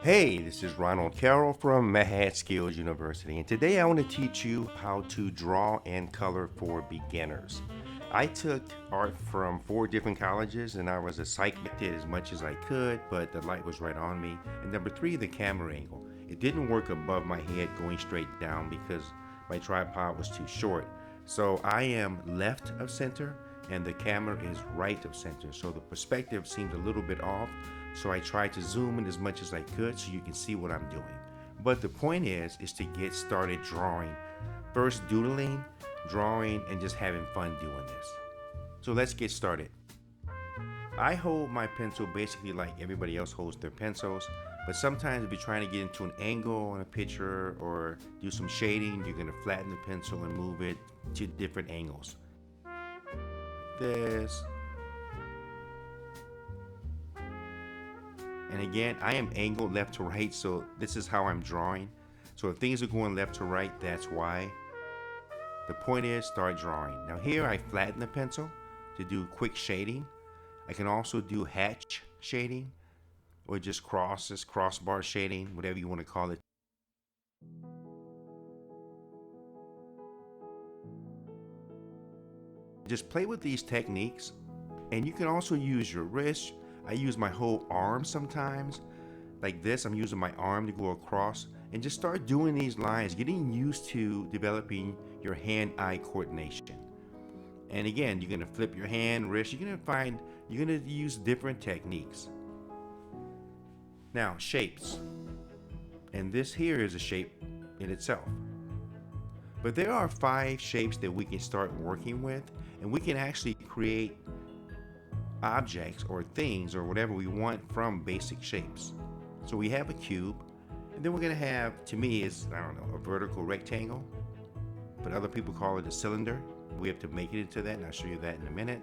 Hey, this is Ronald Carroll from Mahat Skills University, and today I want to teach you how to draw and color for beginners. I took art from 4 different colleges, and I was a psych did as much as I could, but the light was right on me. And number 3, the camera angle. It didn't work above my head going straight down because my tripod was too short. So I am left of center, and the camera is right of center. So the perspective seems a little bit off. So I tried to zoom in as much as I could so you can see what I'm doing. But the point is to get started drawing. First doodling, drawing, and just having fun doing this. So let's get started. I hold my pencil basically like everybody else holds their pencils, but sometimes if you're trying to get into an angle on a picture or do some shading, you're gonna flatten the pencil and move it to different angles. This. And again, I am angled left to right, so this is how I'm drawing. So if things are going left to right, that's why. The point is, start drawing. Now here I flatten the pencil to do quick shading. I can also do hatch shading or just crossbar shading, whatever you want to call it. Just play with these techniques, and you can also use your wrist. I use my whole arm sometimes, like this. I'm using my arm to go across and just start doing these lines, getting used to developing your hand-eye coordination. And again, you're gonna flip your hand, wrist, you're gonna use different techniques. Now, shapes. And this here is a shape in itself. But there are 5 shapes that we can start working with, and we can actually create objects or things or whatever we want from basic shapes. So we have a cube, and then we're gonna have, to me, is, I don't know, a vertical rectangle, but other people call it a cylinder. We have to make it into that, and I'll show you that in a minute.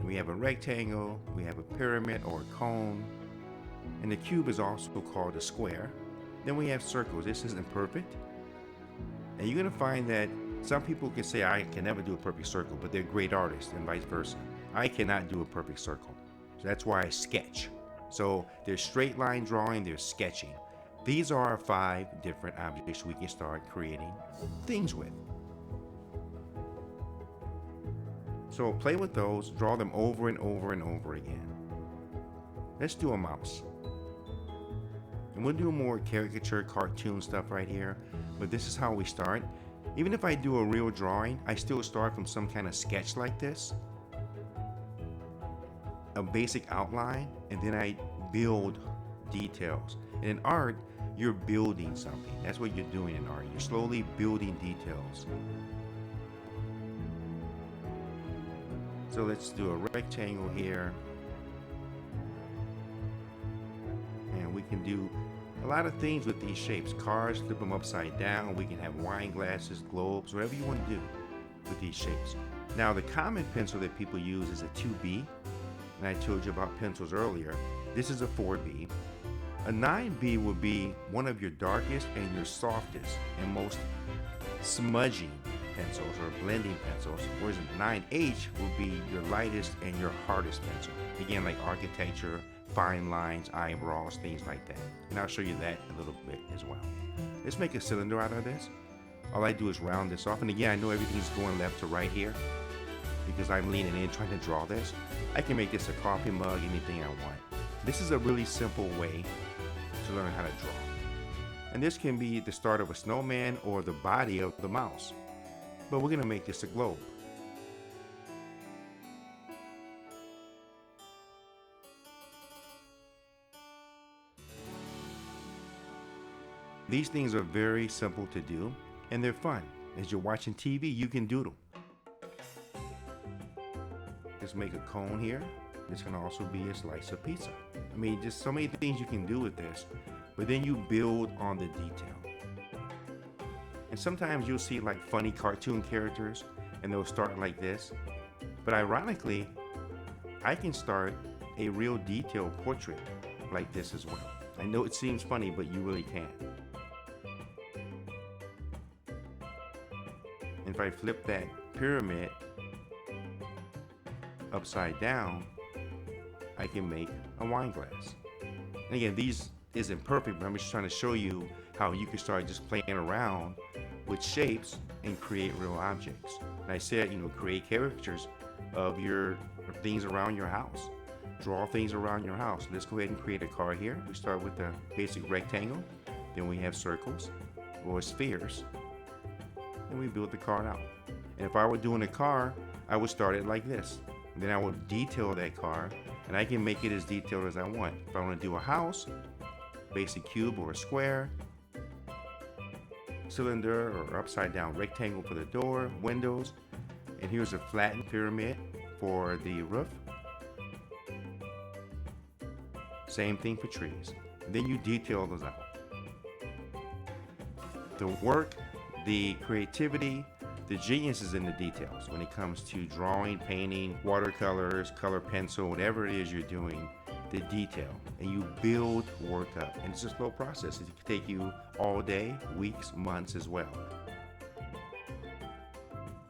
We have a rectangle, we have a pyramid or a cone, and the cube is also called a square. Then we have circles. This isn't perfect, and you're gonna find that some people can say, I can never do a perfect circle, but they're great artists, and vice versa. I cannot do a perfect circle. So that's why I sketch. So there's straight line drawing, there's sketching. These are our 5 different objects we can start creating things with. So play with those, draw them over and over and over again. Let's do a mouse. And we'll do more caricature, cartoon stuff right here, but this is how we start. Even if I do a real drawing, I still start from some kind of sketch like this, a basic outline, and then I build details. And in art, you're building something. That's what you're doing in art. You're slowly building details. So let's do a rectangle here. And we can do a lot of things with these shapes. Cars, flip them upside down. We can have wine glasses, globes, whatever you want to do with these shapes. Now, the common pencil that people use is a 2B. And I told you about pencils earlier. This is a 4B. A 9B will be one of your darkest and your softest and most smudging pencils or blending pencils, whereas a 9H will be your lightest and your hardest pencil. Again, like architecture, fine lines, eyebrows, things like that. And I'll show you that a little bit as well. Let's make a cylinder out of this. All I do is round this off. And again, I know everything's going left to right here because I'm leaning in trying to draw this. I can make this a coffee mug, anything I want. This is a really simple way to learn how to draw. And this can be the start of a snowman or the body of the mouse. But we're gonna make this a globe. These things are very simple to do, and they're fun. As you're watching TV, you can doodle. Just make a cone here. This can also be a slice of pizza. I mean, just so many things you can do with this, but then you build on the detail. And sometimes you'll see like funny cartoon characters and they'll start like this. But ironically, I can start a real detailed portrait like this as well. I know it seems funny, but you really can. And if I flip that pyramid upside down, I can make a wine glass. And again, these isn't perfect, but I'm just trying to show you how you can start just playing around with shapes and create real objects. And I said, create caricatures of your things around your house. Draw things around your house. Let's go ahead and create a car here. We start with a basic rectangle, then we have circles or spheres, and we build the car out. And if I were doing a car, I would start it like this. And then I would detail that car, and I can make it as detailed as I want. If I want to do a house, basic cube or a square, cylinder or upside down rectangle for the door, windows, and here's a flattened pyramid for the roof. Same thing for trees. And then you detail those out. The work, the creativity, the genius is in the details when it comes to drawing, painting, watercolors, color pencil, whatever it is you're doing, the detail. And you build work up. And it's a slow process. It can take you all day, weeks, months as well.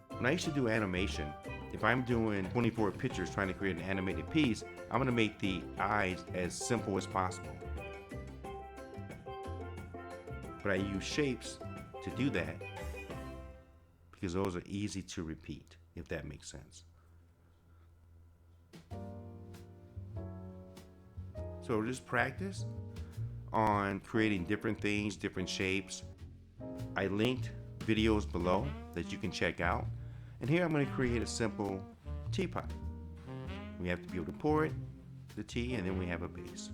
When I used to do animation, if I'm doing 24 pictures trying to create an animated piece, I'm going to make the eyes as simple as possible. But I use shapes to do that because those are easy to repeat, if that makes sense. So just practice on creating different things, different shapes. I linked videos below that you can check out. And here I'm going to create a simple teapot. We have to be able to pour it, the tea, and then we have a base.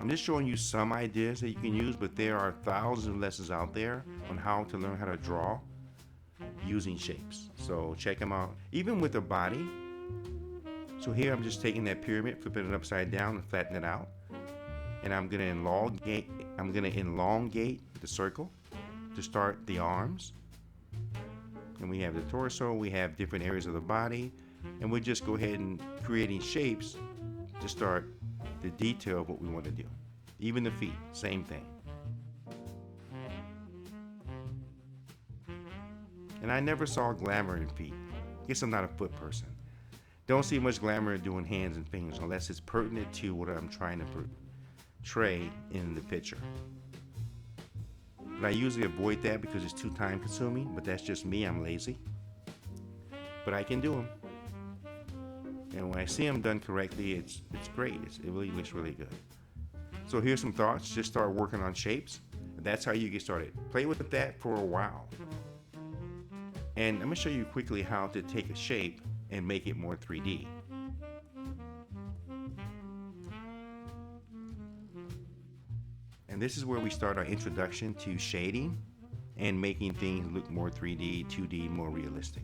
I'm just showing you some ideas that you can use, but there are thousands of lessons out there on how to learn how to draw using shapes. So check them out. Even with a body. So here I'm just taking that pyramid, flipping it upside down and flatten it out. And I'm going to elongate the circle to start the arms. And we have the torso, we have different areas of the body, and we just go ahead and creating shapes to start the detail of what we want to do. Even the feet, same thing. And I never saw glamour in feet. I guess I'm not a foot person. Don't see much glamour in doing hands and fingers unless it's pertinent to what I'm trying to portray in the picture. But I usually avoid that because it's too time consuming, but that's just me, I'm lazy. But I can do them. And when I see them done correctly, it's great. It really looks really good. So here's some thoughts. Just start working on shapes. That's how you get started. Play with that for a while. And I'm going to show you quickly how to take a shape and make it more 3D. And this is where we start our introduction to shading and making things look more 3D, 2D, more realistic.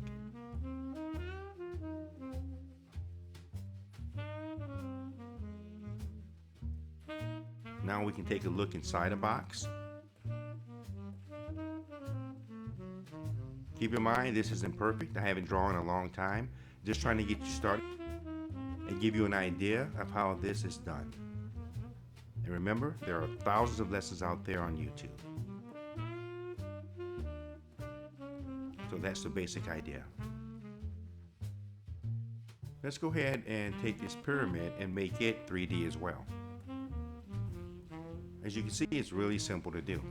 Now we can take a look inside a box. Keep in mind, this isn't perfect. I haven't drawn in a long time. Just trying to get you started and give you an idea of how this is done. And remember, there are thousands of lessons out there on YouTube. So that's the basic idea. Let's go ahead and take this pyramid and make it 3D as well. As you can see, it's really simple to do.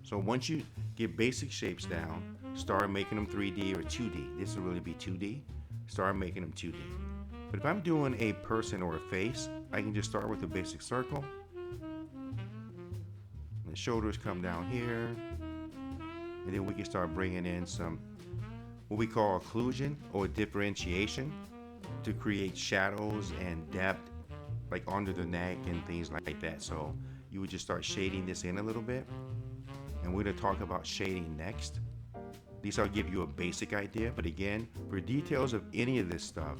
So once you get basic shapes down, start making them 3D or 2D. This will really be 2D. Start making them 2D. But if I'm doing a person or a face, I can just start with a basic circle. The shoulders come down here. And then we can start bringing in some what we call occlusion or differentiation to create shadows and depth, like under the neck and things like that. So you would just start shading this in a little bit. And we're going to talk about shading next. At least I'll give you a basic idea. But again, for details of any of this stuff,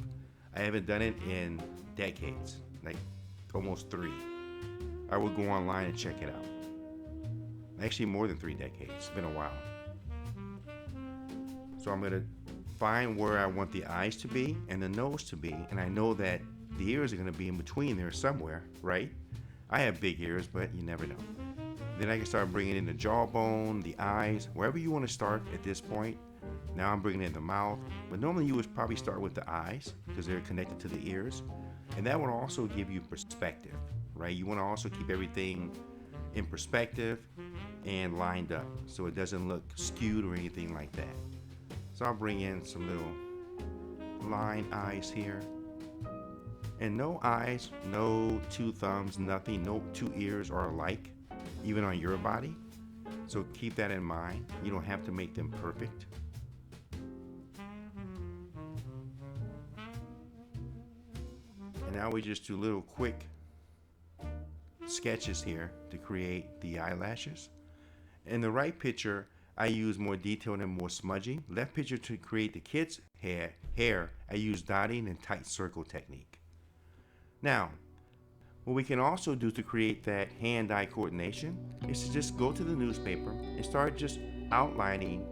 I haven't done it in decades, like almost 3. I would go online and check it out. Actually, more than 3 decades. It's been a while. So I'm going to find where I want the eyes to be and the nose to be. And I know that the ears are going to be in between there somewhere, right? I have big ears, but you never know. Then I can start bringing in the jawbone, the eyes, wherever you want to start at this point. Now I'm bringing in the mouth, but normally you would probably start with the eyes because they're connected to the ears. And that will also give you perspective, right? You want to also keep everything in perspective and lined up so it doesn't look skewed or anything like that. So I'll bring in some little line eyes here. And no eyes, no two thumbs, nothing, no two ears are alike, even on your body. So keep that in mind. You don't have to make them perfect. And now we just do little quick sketches here to create the eyelashes. In the right picture, I use more detail and more smudging. Left picture, to create the kid's hair, I use dotting and tight circle technique. Now, what we can also do to create that hand-eye coordination is to just go to the newspaper and start just outlining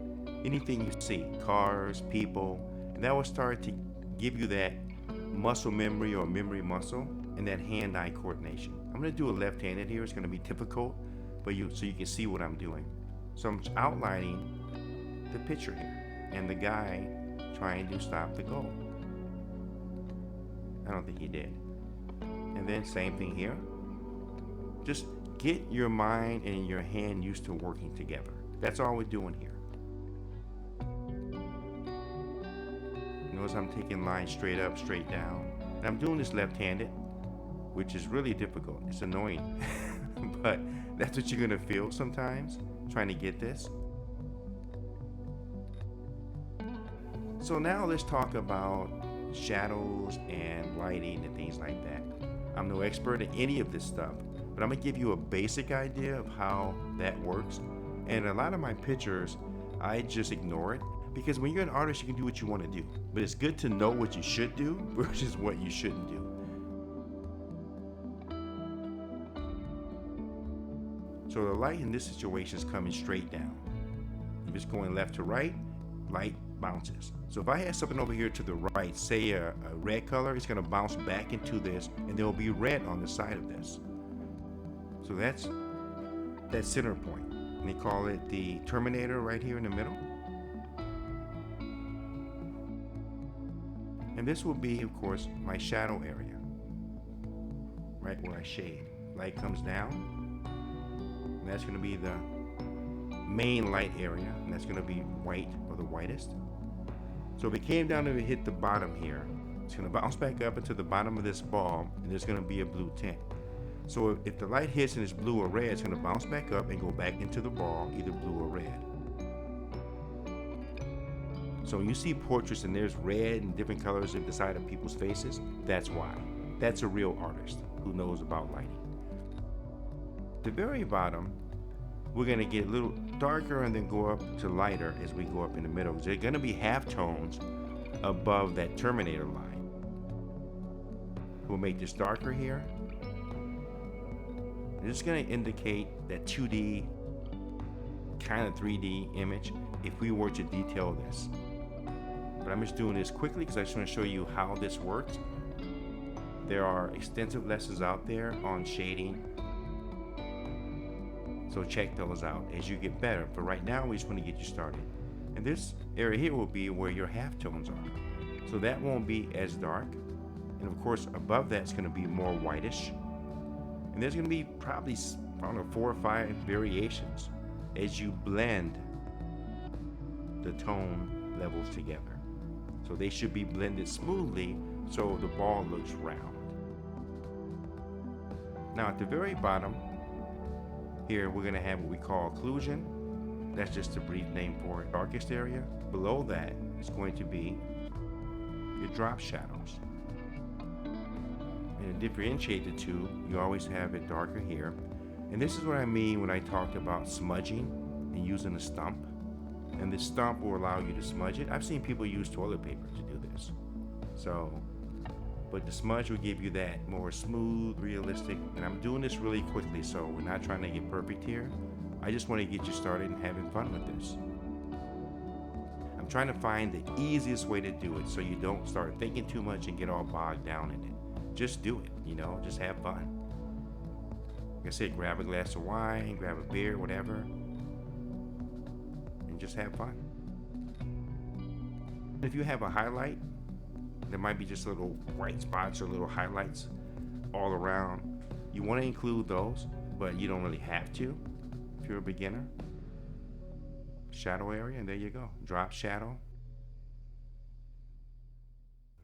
anything you see, cars, people, and that will start to give you that muscle memory or memory muscle and that hand-eye coordination. I'm going to do a left-handed here. It's going to be difficult, but so you can see what I'm doing. So I'm outlining the picture here and the guy trying to stop the goal. I don't think he did. And then same thing here. Just get your mind and your hand used to working together. That's all we're doing here. Notice I'm taking lines straight up, straight down. And I'm doing this left-handed, which is really difficult. It's annoying, but that's what you're gonna feel sometimes, trying to get this. So now let's talk about shadows and lighting and things like that. I'm no expert in any of this stuff, but I'm gonna give you a basic idea of how that works. And a lot of my pictures, I just ignore it, because when you're an artist, you can do what you want to do. But it's good to know what you should do versus what you shouldn't do. So the light in this situation is coming straight down. I'm just going left to right, light bounces. So if I had something over here to the right, say a red color, it's going to bounce back into this, and there will be red on the side of this. So that's that center point. And they call it the terminator right here in the middle. And this will be, of course, my shadow area, right where I shade. Light comes down, and that's going to be the main light area, and that's going to be white or the whitest. So if it came down and it hit the bottom here, it's going to bounce back up into the bottom of this ball, and there's going to be a blue tint. So if the light hits and it's blue or red, it's going to bounce back up and go back into the ball, either blue or red. So when you see portraits and there's red and different colors at the side of people's faces, that's why. That's a real artist who knows about lighting. At the very bottom, we're going to get a little darker and then go up to lighter as we go up in the middle. There are going to be halftones above that terminator line. We'll make this darker here. And it's going to indicate that 2D, kind of 3D image if we were to detail this. But I'm just doing this quickly because I just want to show you how this works. There are extensive lessons out there on shading, so check those out as you get better. But right now, we just want to get you started. And this area here will be where your halftones are. So that won't be as dark. And of course, above that's going to be more whitish. And there's going to be probably, I don't know, 4 or 5 variations as you blend the tone levels together. So they should be blended smoothly so the ball looks round. Now at the very bottom here, we're going to have what we call occlusion. That's just a brief name for it. Darkest area. Below that is going to be your drop shadows. And to differentiate the two, you always have it darker here. And this is what I mean when I talked about smudging and using a stump. And this stump will allow you to smudge it. I've seen people use toilet paper to do this. But the smudge will give you that more smooth, realistic. And I'm doing this really quickly, so we're not trying to get perfect here. I just want to get you started and having fun with this. I'm trying to find the easiest way to do it so you don't start thinking too much and get all bogged down in it. Just do it, just have fun. Like I said, grab a glass of wine, grab a beer, whatever. Just have fun. If you have a highlight there might be just little white spots or little highlights all around. You want to include those, but you don't really have to if you're a beginner. Shadow area, and there you go. Drop shadow.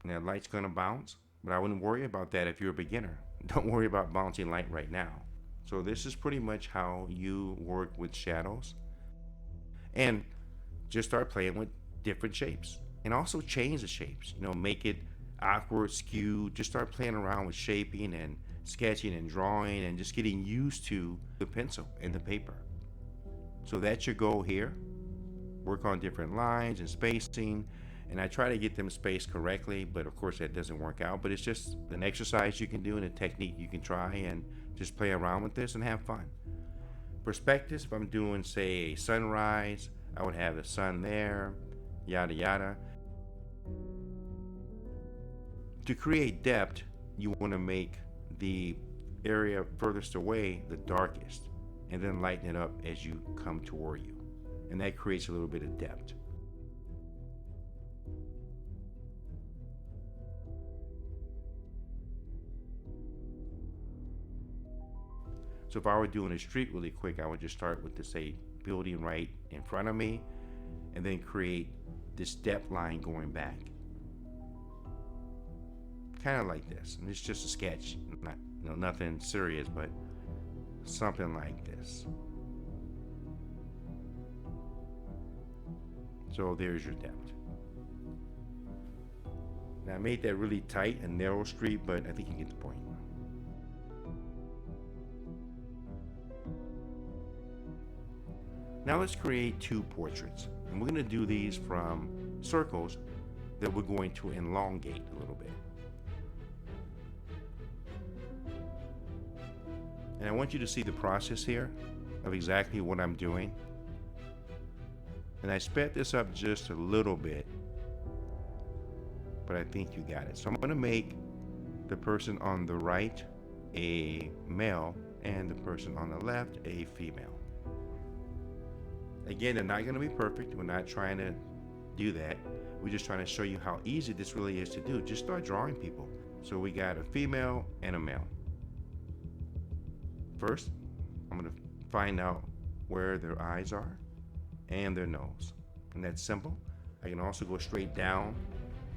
And that light's gonna bounce, but I wouldn't worry about that if you're a beginner. Don't worry about bouncing light right now. So this is pretty much how you work with shadows. And just start playing with different shapes. And also change the shapes. Make it awkward, skewed. Just start playing around with shaping and sketching and drawing and just getting used to the pencil and the paper. So that's your goal here. Work on different lines and spacing. And I try to get them spaced correctly, but of course that doesn't work out. But it's just an exercise you can do and a technique you can try, and just play around with this and have fun. Perspectives, if I'm doing, say, a sunrise, I would have the sun there, yada yada. To create depth, you want to make the area furthest away the darkest, and then lighten it up as you come toward you. And that creates a little bit of depth. So if I were doing a street really quick, I would just start with the, say, building right in front of me, and then create this depth line going back. Kind of like this. And it's just a sketch, not nothing serious, but something like this. So there's your depth. Now I made that really tight and narrow street, but I think you get the point. Now let's create two portraits. And we're going to do these from circles that we're going to elongate a little bit. And I want you to see the process here of exactly what I'm doing. And I sped this up just a little bit, but I think you got it. So I'm going to make the person on the right a male and the person on the left a female. Again, they're not going to be perfect. We're not trying to do that. We're just trying to show you how easy this really is to do. Just start drawing people. So we got a female and a male. First, I'm going to find out where their eyes are and their nose. And that's simple. I can also go straight down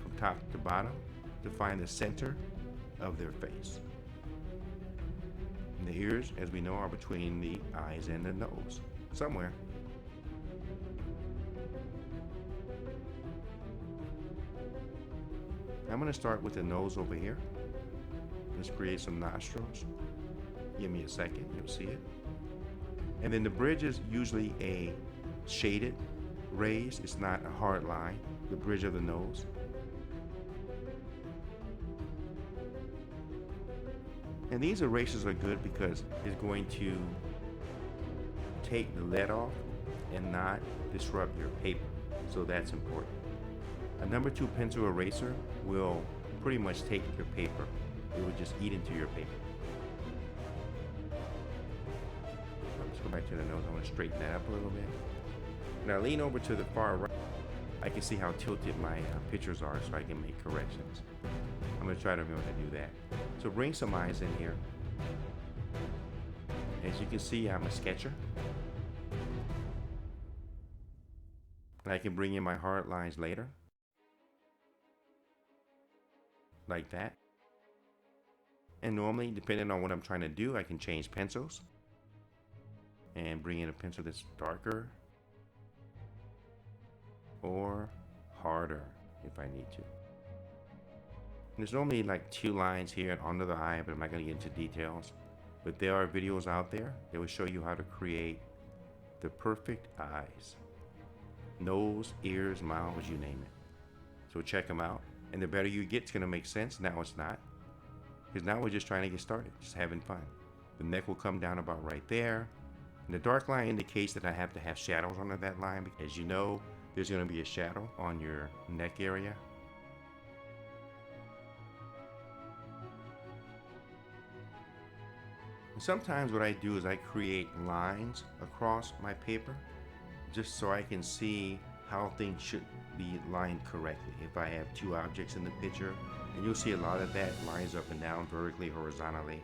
from top to bottom to find the center of their face. And the ears, as we know, are between the eyes and the nose, somewhere. I'm going to start with the nose over here. Let's create some nostrils. Give me a second, you'll see it. And then the bridge is usually a shaded, raised. It's not a hard line, the bridge of the nose. And these erasers are good because it's going to take the lead off and not disrupt your paper. So that's important. A number 2 pencil eraser will pretty much take your paper. It will just eat into your paper. Let's go back to the nose. I want to straighten that up a little bit. Now lean over to the far right. I can see how tilted my pictures are, so I can make corrections. I'm going to try to remember to do that. So bring some eyes in here. As you can see, I'm a sketcher. And I can bring in my hard lines later. Like that. And normally, depending on what I'm trying to do, I can change pencils and bring in a pencil that's darker or harder if I need to. And there's normally like 2 lines here under the eye, but I'm not going to get into details. But there are videos out there that will show you how to create the perfect eyes. Nose, ears, mouth, you name it. So check them out. And the better you get, it's going to make sense. Now it's not. Because now we're just trying to get started, just having fun. The neck will come down about right there. And the dark line indicates that I have to have shadows under that line. Because as you know, there's going to be a shadow on your neck area. And sometimes what I do is I create lines across my paper just so I can see how things should be lined correctly. If I have two objects in the picture, and you'll see a lot of that lines up and down, vertically, horizontally.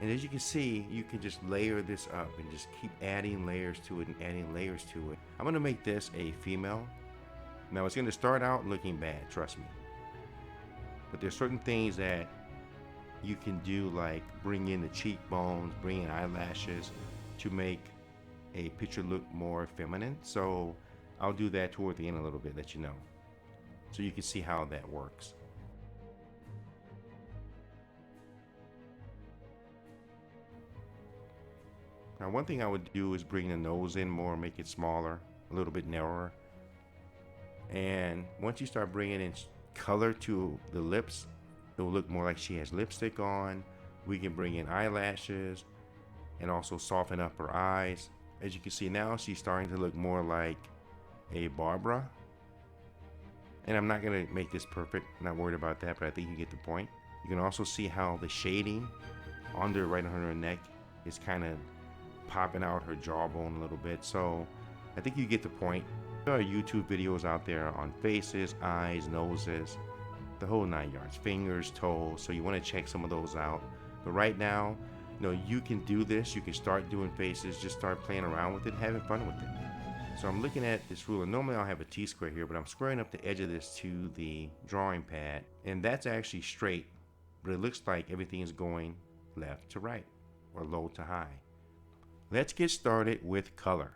And as you can see, you can just layer this up and just keep adding layers to it and adding layers to it. I'm gonna make this a female. Now it's gonna start out looking bad, trust me. But there's certain things that you can do, like bring in the cheekbones, bring in eyelashes to make a picture look more feminine. So I'll do that toward the end a little bit, let you know. So you can see how that works. Now one thing I would do is bring the nose in more, make it smaller, a little bit narrower. And once you start bringing in color to the lips, it will look more like she has lipstick on. We can bring in eyelashes and also soften up her eyes. As you can see now, she's starting to look more like a Barbara. And I'm not gonna make this perfect, not worried about that, but I think you get the point. You can also see how the shading under right on her neck is kind of popping out her jawbone a little bit. So I think you get the point. There are YouTube videos out there on faces, eyes, noses, the whole 9 yards, fingers, toes. So you want to check some of those out. But right now, you can do this. You can start doing faces, just start playing around with it, having fun with it. So I'm looking at this ruler. Normally I'll have a T-square here, but I'm squaring up the edge of this to the drawing pad, and that's actually straight, but it looks like everything is going left to right or low to high. Let's get started with color.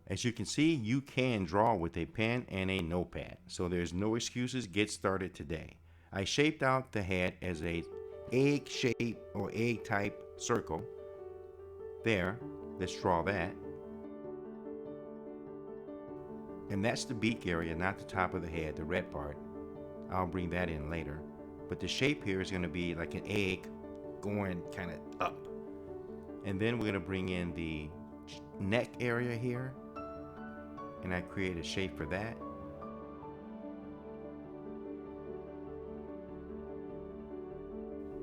As you can see, you can draw with a pen and a notepad, so there's no excuses. Get started today. I shaped out the head as a egg shape or egg type circle. There, let's draw that. And that's the beak area, not the top of the head, the red part. I'll bring that in later. But the shape here is going to be like an egg going kind of up. And then we're going to bring in the neck area here. And I create a shape for that.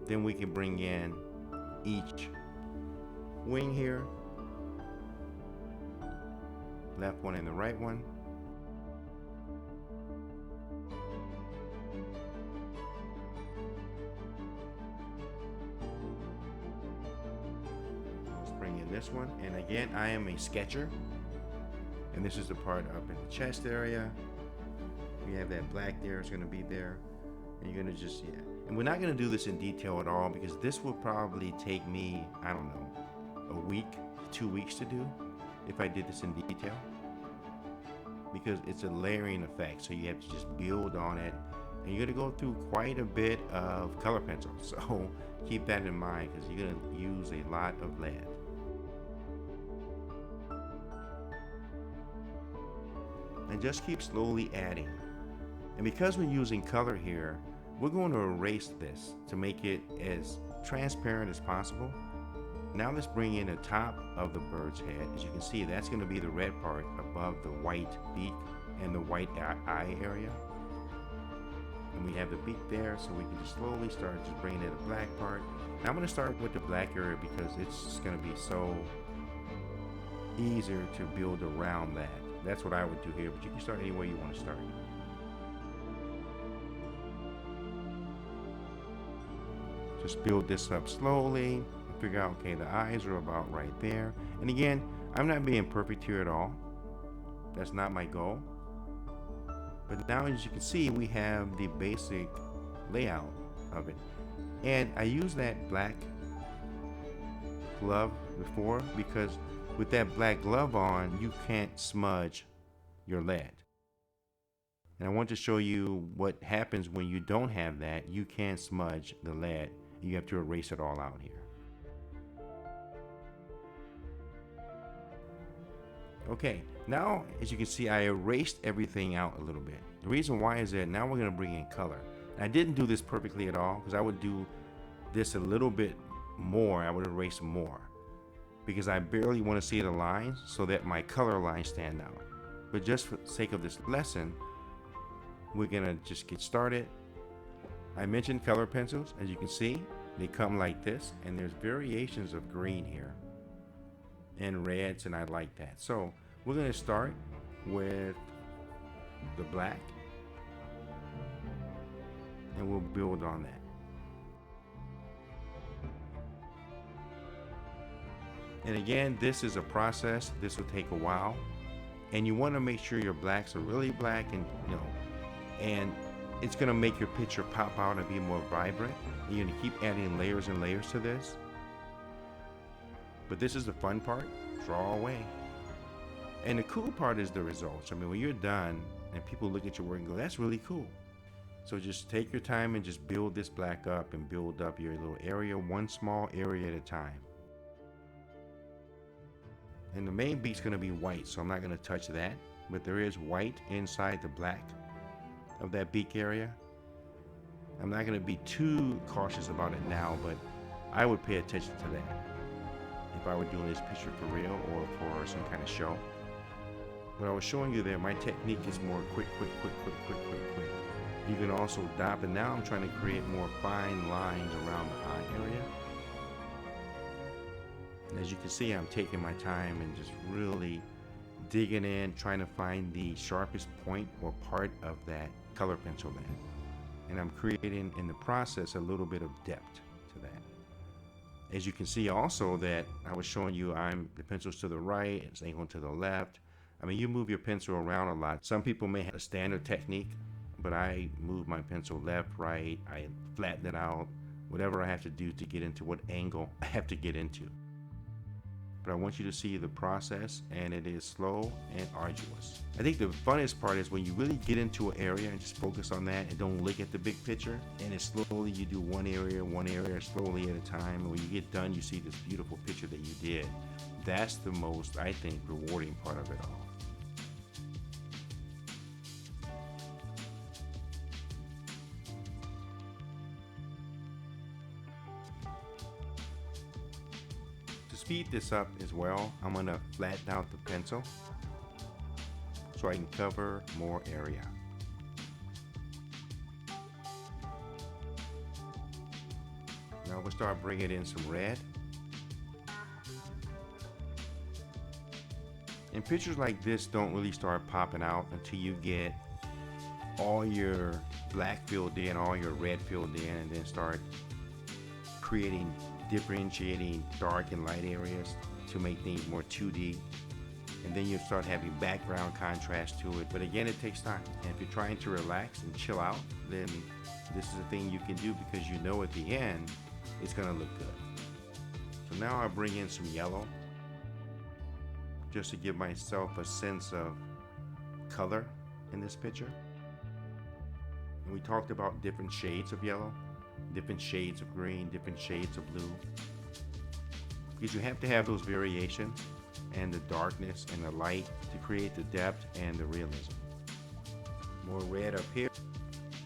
Then we can bring in each wing here. Left one and the right one. This one, and again, I am a sketcher, and this is the part up in the chest area. You have that black there, it's going to be there, and you're going to just, and we're not going to do this in detail at all, because this will probably take me, I don't know, a week, 2 weeks to do if I did this in detail, because it's a layering effect, so you have to just build on it, and you're going to go through quite a bit of color pencil, so keep that in mind, because you're going to use a lot of lead. And just keep slowly adding. And because we're using color here, we're going to erase this to make it as transparent as possible. Now let's bring in the top of the bird's head. As you can see, that's going to be the red part above the white beak and the white eye area. And we have the beak there, so we can just slowly start just bringing in the black part. Now I'm going to start with the black area because it's going to be so easier to build around that. That's what I would do here, but you can start any way you want to start. Just build this up slowly. Figure out, okay, the eyes are about right there. And again, I'm not being perfect here at all. That's not my goal. But now, as you can see, we have the basic layout of it. And I used that black glove before because with that black glove on, you can't smudge your lead. And I want to show you what happens when you don't have that. You can smudge the lead. You have to erase it all out here. Okay, now as you can see, I erased everything out a little bit. The reason why is that now we're going to bring in color. And I didn't do this perfectly at all because I would do this a little bit more. I would erase more because I barely want to see the lines so that my color lines stand out. But just for the sake of this lesson, we're going to just get started. I mentioned color pencils. As you can see, they come like this, and there's variations of green here and reds, and I like that. So we're going to start with the black, and we'll build on that. And again, this is a process. This will take a while, and you want to make sure your blacks are really black, and and it's going to make your picture pop out and be more vibrant. And you're going to keep adding layers and layers to this. But this is the fun part. Draw away. And the cool part is the results. I mean, when you're done and people look at your work and go, that's really cool. So just take your time and just build this black up and build up your little area, one small area at a time. And the main beak's going to be white, so I'm not going to touch that. But there is white inside the black of that beak area. I'm not going to be too cautious about it now, but I would pay attention to that if I were doing this picture for real or for some kind of show. What I was showing you there, my technique is more quick. You can also dot, but now I'm trying to create more fine lines around the eye area. And as you can see, I'm taking my time and just really digging in, trying to find the sharpest point or part of that color pencil land. And I'm creating in the process a little bit of depth to that. As you can see also that I was showing you the pencil's to the right, it's angled to the left. I mean, you move your pencil around a lot. Some people may have a standard technique, but I move my pencil left, right, I flatten it out, whatever I have to do to get into what angle I have to get into. But I want you to see the process, and it is slow and arduous. I think the funnest part is when you really get into an area and just focus on that and don't look at the big picture, and it's slowly you do one area slowly at a time, and when you get done you see this beautiful picture that you did. That's the most, I think, rewarding part of it all. To speed this up as well, I'm going to flatten out the pencil so I can cover more area. Now we'll start bringing in some red. And pictures like this don't really start popping out until you get all your black filled in, all your red filled in, and then start creating, differentiating dark and light areas to make things more 2D. And then you start having background contrast to it. But again, it takes time. And if you're trying to relax and chill out, then this is a thing you can do, because you know at the end it's going to look good. So now I bring in some yellow just to give myself a sense of color in this picture. And we talked about different shades of yellow, different shades of green, different shades of blue, because you have to have those variations and the darkness and the light to create the depth and the realism. More red up here.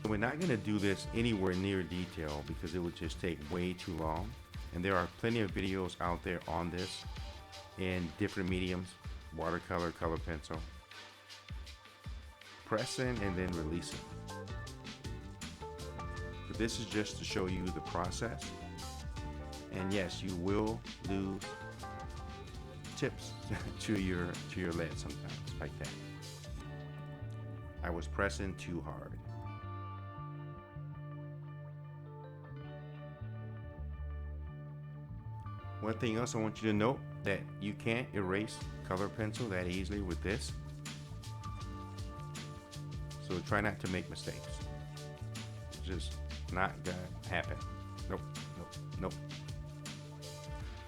We're not going to do this anywhere near detail because it would just take way too long, and there are plenty of videos out there on this in different mediums: watercolor, color pencil, pressing and then releasing. But this is just to show you the process. And yes, you will lose tips to your lead sometimes, like that. I was pressing too hard. One thing else I want you to note, that you can't erase color pencil that easily with this. So try not to make mistakes. It's just not gonna happen. Nope.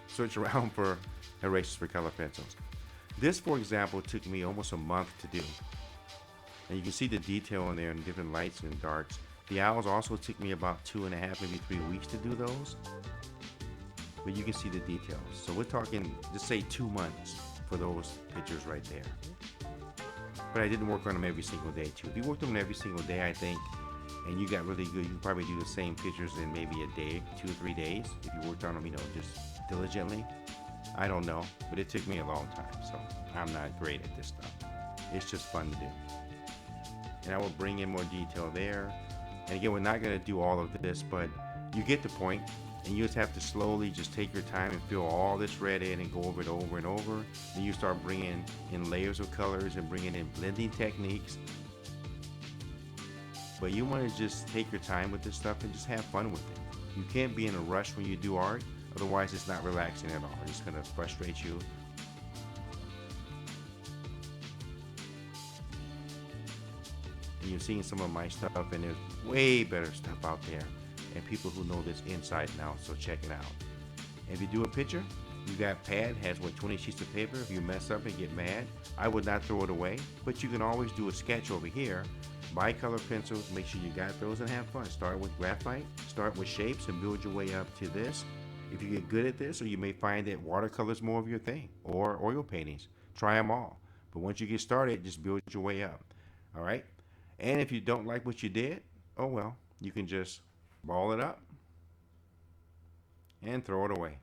Search around for erasers for color pencils. This, for example, took me almost a month to do. And you can see the detail in there in different lights and darks. The owls also took me about 2.5, maybe 3 weeks to do those. But you can see the details. So we're talking, just say 2 months for those pictures right there. But I didn't work on them every single day too. If you worked on them every single day, I think, and you got really good, you can probably do the same pictures in maybe a day, 2 or 3 days, if you worked on them, just diligently. I don't know, but it took me a long time, so I'm not great at this stuff. It's just fun to do. And I will bring in more detail there. And again, we're not going to do all of this, but you get the point. And you just have to slowly just take your time and fill all this red in and go over it over and over. Then you start bringing in layers of colors and bringing in blending techniques. But you want to just take your time with this stuff and just have fun with it. You can't be in a rush when you do art, otherwise it's not relaxing at all. It's going to frustrate you. And you're seeing some of my stuff, and there's way better stuff out there, and people who know this inside and out, so check it out. If you do a picture, you got pad, has 20 sheets of paper. If you mess up and get mad, I would not throw it away, but you can always do a sketch over here. Buy color pencils, make sure you got those, and have fun. Start with graphite, start with shapes, and build your way up to this. If you get good at this, or you may find that watercolor is more of your thing, or oil paintings, try them all. But once you get started, just build your way up. All right? And if you don't like what you did, oh well, you can just ball it up and throw it away.